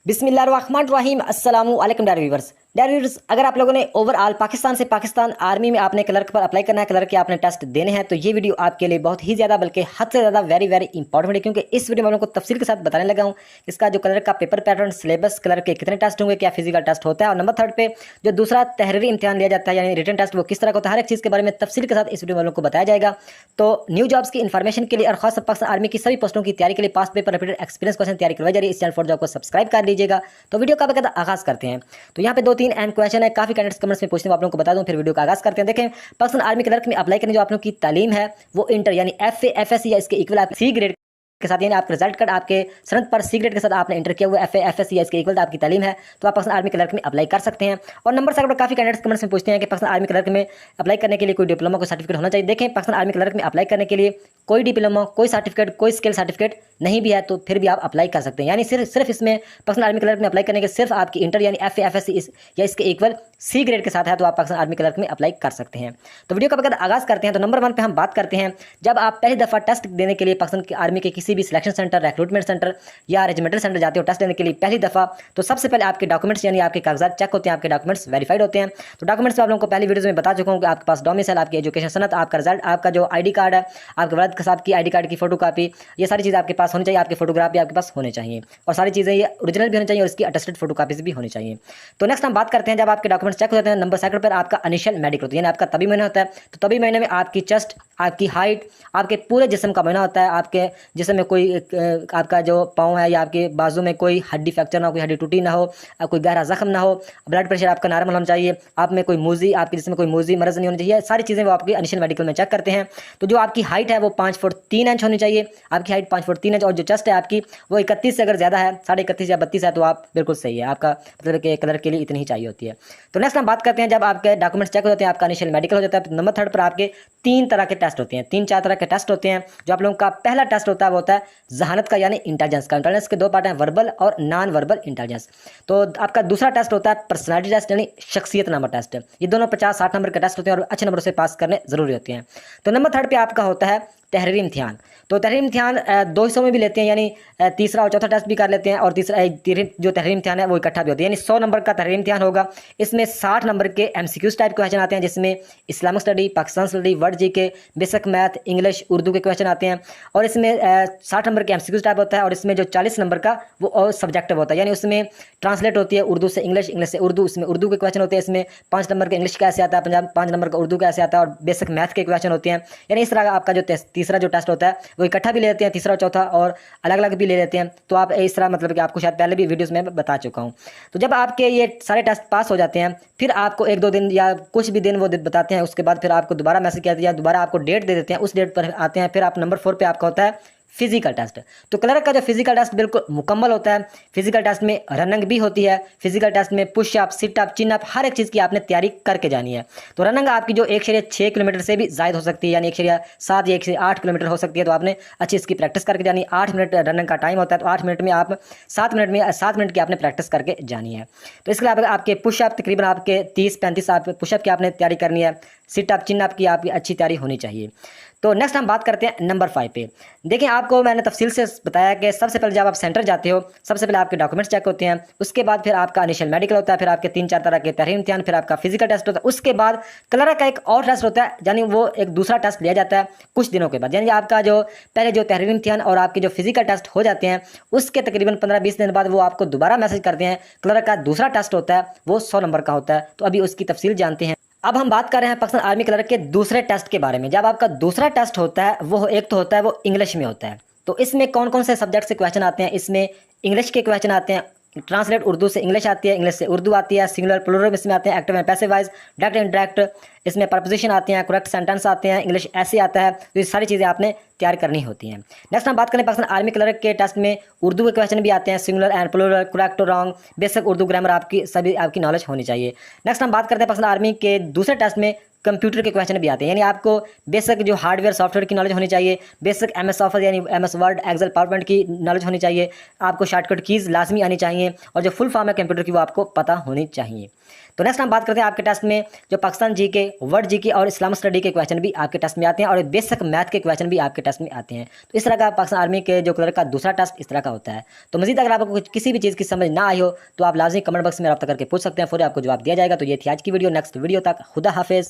बिस्मिल्लाहिर्रहमानिर्रहीम अस्सलामु अलैकुम डियर व्यूअर्स, अगर आप लोगों ने ओवरऑल पाकिस्तान से पाकिस्तान आर्मी में आपने क्लर्क पर अप्लाई करना है, क्लर्क के आपने टेस्ट देने हैं, तो ये वीडियो आपके लिए बहुत ही ज़्यादा बल्कि हद से ज़्यादा वेरी वेरी इंपॉर्टेंट है, क्योंकि इस वीडियो में हम लोग को तफसील के साथ बताने लगा हूँ इसका जो क्लर्क का पेपर पैटर्न, सिलेबस, क्लर्क के कितने टेस्ट होंगे, क्या फिजिकल टेस्ट होता है, और नंबर 3 पे जो दूसरा तहरीरी इम्तिहान लिया जाता है यानी रिटन टेस्ट, वो किस तरह का होता है, हर एक चीज़ के बारे में तफसील के साथ इस वीडियो में हम लोग को बताया जाएगा। तो न्यू जॉब्स की इन्फॉर्मेशन के लिए और खास पाकिस्तान आर्मी की सभी पोस्टों की तैयारी के लिए past paper repeated experience question तैयारी करवाई जा रही है। इस चैनल फॉर जॉब को सब्सक्राइब कर लीजिएगा। तो वीडियो का बकायदा आगाज करते हैं। तो यहाँ पे 2-3 अहम क्वेश्चन है, काफी कैंडिडेट्स कमेंट्स में पूछते हैं, आप लोगों को बता दूं, फिर वीडियो का आगाज करते हैं। देखें, पाकिस्तान आर्मी क्लर्क में अप्लाई करने जो आप लोगों की तालीम है वो इंटर यानी FA FSC या इसके इक्वल आप सी ग्रेड के साथ, यानी आपका रिजल्ट कार्ड आपके सनद पर सी ग्रेड के साथ आपने इंटर किया हुआ FA FSC या इसके इक्वल आपकी तालीम है, तो आप पाकिस्तान आर्मी क्लर्क में अप्लाई कर सकते हैं। और नंबर 7 पर काफी कैंडिडेट्स कमेंट्स में पूछते हैं कि पाकिस्तान आर्मी क्लर्क में अप्लाई करने के लिए कोई डिप्लोमा, कोई सर्टिफिकेट होना चाहिए। देखें, पाकिस्तान आर्मी क्लर्क में अप्लाई करने के लिए कोई डिप्लोमा, कोई सर्टिफिकेट, कोई स्किल सर्टिफिकेट नहीं भी है तो फिर भी आप अप्लाई कर सकते हैं। यानी सिर्फ इसमें पाकिस्तान आर्मी क्लर्क में अप्लाई करने के सिर्फ आपकी इंटर यानी FA FSC या इसके इक्वल सी ग्रेड के साथ है, तो आप पाकिस्तान आर्मी क्लर्क में अप्लाई कर सकते हैं। तो वीडियो का बकायदा आगाज करते हैं। तो नंबर 1 पे हम बात करते हैं, जब आप पहली दफ़ा टेस्ट देने के लिए पाकिस्तान आर्मी के किसी भी सिलेक्शन सेंटर, रिक्रूटमेंट सेंटर या रेजिमेंटल सेंटर जाते हो टेस्ट देने के लिए पहली दफ़ा, तो सबसे पहले आपके डॉक्यूमेंट्स यानी आपके कागजात चेक होते हैं, आपके डॉक्यूमेंट्स वेरीफाइड होते हैं। तो डॉक्यूमेंट्स आप लोगों को पहली वीडियो में बता चुका हूँ कि आपके पास डोमिसाइल, आपकी एजुकेशन सनद, आपका रिजल्ट, आपका जो ID कार्ड है, आपके वालिद साहब की ID कार्ड की फोटो कापी, ये सारी चीज़ें आपके पास होनी चाहिए। आपके फोटोग्राफ भी आपके पास होने चाहिए और सारी चीज़ें ये ओरिजिनल भी होनी चाहिए और इसकी अटेस्टेड फोटो कापीज भी होनी चाहिए। तो नेक्स्ट हम बात करते हैं, जब आपके डॉक्यूमेंट्स चेक हो जाते हैं, नंबर 2 पर आपका इनिशियल मेडिकल होता है, यानी आपका तभी महीना होता है। तो तभी महीने में आपकी चेस्ट, आपकी हाइट, आपके पूरे जिस्म का महीना होता है। आपके जिस्म में कोई आपका जो पाँव है या आपके बाजू में कोई हड्डी फ्रैक्चर ना हो, कोई हड्डी टूटी ना हो, कोई गहरा जख्म ना हो, ब्लड प्रेशर आपका नॉर्मल होना चाहिए, आप में कोई मूजी, आपके जिसमें कोई मूजी मरज नहीं होनी चाहिए, सारी चीज़ें वो आपके इनिशियल मेडिकल में चेक करते हैं। तो जो आपकी हाइट है वो 5 फुट 3 इंच होनी चाहिए, आपकी हाइट 5 फुट 3 इंच, और जो चेस्ट है आपकी वो 31 से अगर ज़्यादा है, 31.5 या 32 है, तो आप बिल्कुल सही है, आपका मतलब कि कलर के लिए इतनी ही चाहिए होती है। तो नेक्स्ट हम बात करते हैं, जब आपके डॉक्यूमेंट्स चेक हो जाते हैं, आपका इनिशियल मेडिकल हो जाता है, तो नंबर 3 पर आपके 3 तरह के टेस्ट होते हैं, 3-4 तरह के टेस्ट होते हैं। जो आप लोगों का पहला टेस्ट होता है वो होता है जहानत का यानी इंटेलिजेंस का। इंटेलिजेंस के 2 पार्ट हैं, वर्बल और नॉन वर्बल इंटेलिजेंस। तो आपका दूसरा टेस्ट होता है पर्सनालिटी टेस्ट यानी शख्सियत नामा टेस्ट। ये दोनों 50-60 नंबर के टेस्ट होते हैं और अच्छे नंबर से पास करने जरूरी होते हैं। तो नंबर 3 पे आपका होता है तहरीरी इम्तिहान। तो तहरीरी इम्तिहान 2 हिस्सों में भी लेते हैं, यानी तीसरा और चौथा टेस्ट भी कर लेते हैं, और तीसरा जो तहरीरी इम्तिहान है वो इकट्ठा भी होता है, यानी 100 नंबर का तहरीरी इम्तिहान होगा। इसमें 60 नंबर के MCQs टाइप क्वेश्चन आते हैं, जिसमें Islamic study, Pakistan study, world GK, basic math, English, Urdu के क्वेश्चन आते हैं। और इसमें 60 नंबर के MCQs टाइप होता है, और इसमें जो 40 नंबर का वो और सब्जेक्टिव होता है, यानी उसमें ट्रांसलेट होती है उर्दू से इंग्लिश, इंग्लिश से उर्दू, इसमें उर्दू के क्वेश्चन होते हैं। इसमें 5 नंबर का इंग्लिश कैसे आता है, 5 नंबर का उर्दू कैसे आता है, और बेसिक मैथ के क्वेश्चन होते हैं। यानी इस तरह आपका जो तीसरा जो टेस्ट होता है वो इकट्ठा भी ले लेते हैं, तीसरा और चौथा, और अलग अलग भी ले लेते हैं। तो आप इस तरह मतलब कि आपको शायद पहले भी वीडियोस में बता चुका हूँ। तो जब आपके ये सारे टेस्ट पास हो जाते हैं, फिर आपको 1-2 दिन या कुछ भी दिन वो बताते हैं, उसके बाद फिर आपको दोबारा मैसेज किया जाता है, दोबारा आपको डेट दे देते हैं, उस डेट पर आते हैं। फिर आप नंबर 4 पे आपका होता है फिजिकल टेस्ट। तो क्लर्क का जो फिजिकल टेस्ट बिल्कुल मुकम्मल होता है। फिजिकल टेस्ट में रनिंग भी होती है, फिजिकल टेस्ट में पुशअप, सिटअप, चिनअप, हर एक चीज़ की आपने तैयारी करके जानी है। तो रनिंग आपकी जो 1.6 किलोमीटर से भी ज़ायद हो सकती है, यानी 1.7 या 1.8 किलोमीटर हो सकती है। तो आपने अच्छी इसकी प्रैक्टिस करके जानी है। 8 मिनट रनिंग का टाइम होता है, तो 8 मिनट में आप 7 मिनट की आपने प्रैक्टिस करके जानी है। तो इसके अलावा आपके पुशअप तकरीबन आपके 30-35 आप पुशअप की आपने तैयारी करनी है। सिटअप, चिनअप की आपकी अच्छी तैयारी होनी चाहिए। तो नेक्स्ट हम बात करते हैं नंबर 5 पे। देखिए, आपको मैंने तफसील से बताया कि सबसे पहले जब आप सेंटर जाते हो, सबसे पहले आपके डॉक्यूमेंट्स चेक होते हैं, उसके बाद फिर आपका इनिशियल मेडिकल होता है, फिर आपके 3-4 तरह के तहरीरी इम्तिहान, फिर आपका फिजिकल टेस्ट होता है। उसके बाद क्लर्क का एक और टेस्ट होता है, यानी वो एक दूसरा टेस्ट लिया जाता है कुछ दिनों के बाद। यानी आपका जो पहले जो तहरीरी इम्तिहान और आपके जो फिजिकल टेस्ट हो जाते हैं, उसके तकरीबन 15-20 दिन बाद वो आपको दोबारा मैसेज करते हैं। क्लर्क का दूसरा टेस्ट होता है, वो 100 नंबर का होता है। तो अभी उसकी तफसील जानते हैं। अब हम बात कर रहे हैं पाकिस्तान आर्मी क्लर्क के दूसरे टेस्ट के बारे में। जब आपका दूसरा टेस्ट होता है, वो एक तो होता है वो इंग्लिश में होता है। तो इसमें कौन कौन से सब्जेक्ट से क्वेश्चन आते हैं? इसमें इंग्लिश के क्वेश्चन आते हैं, ट्रांसलेट उर्दू से इंग्लिश आती है, इंग्लिश से उर्दू आती है, सिंगुलर प्लूरल इसमें आते हैं, active and passive voice, direct indirect, इसमें प्रपोजिशन आते हैं, करेक्ट सेंटेंस आते हैं, इंग्लिश ऐसे आता है। तो ये सारी चीज़ें आपने तैयार करनी होती हैं। नेक्स्ट हम बात करें पाकिस्तान आर्मी क्लर्क के टेस्ट में उर्दू के क्वेश्चन भी आते हैं, सिंगुलर एंड प्लूरल, करेक्ट और रॉन्ग, बेसिक उर्दू ग्रामर आपकी सभी आपकी नॉलेज होनी चाहिए। नेक्स्ट हम बात करते हैं पाकिस्तान आर्मी के दूसरे टेस्ट में कंप्यूटर के क्वेश्चन भी आते हैं, यानी आपको बेसिक जो हार्डवेयर सॉफ्टवेयर की नॉलेज होनी चाहिए, बेसिक MS ऑफिस यानी MS वर्ड, एक्सेल, पावरपॉइंट की नॉलेज होनी चाहिए, आपको शॉर्टकट कीज़ लाजमी आनी चाहिए, और जो फुल फॉर्म है कंप्यूटर की वो आपको पता होनी चाहिए। तो नेक्स्ट हम बात करते हैं आपके टेस्ट में जो पाकिस्तान GK वर्ड जीके और इस्लाम स्टडी के क्वेश्चन भी आपके टेस्ट में आते हैं और बेसिक मैथ के क्वेश्चन भी आपके टेस्ट में आते हैं। तो इस तरह का पाकिस्तान आर्मी के जो क्लर्क का दूसरा टेस्ट इस तरह का होता है। तो मजीद अगर आपको किसी भी चीज़ की समझ ना आई हो तो आप लाजमी कमेंट बॉक्स में रब्ता करके पूछ सकते हैं, फिर आपको जवाब दिया जाएगा। तो ये थी आज की वीडियो। नेक्स्ट वीडियो तक खुदा हाफिज़।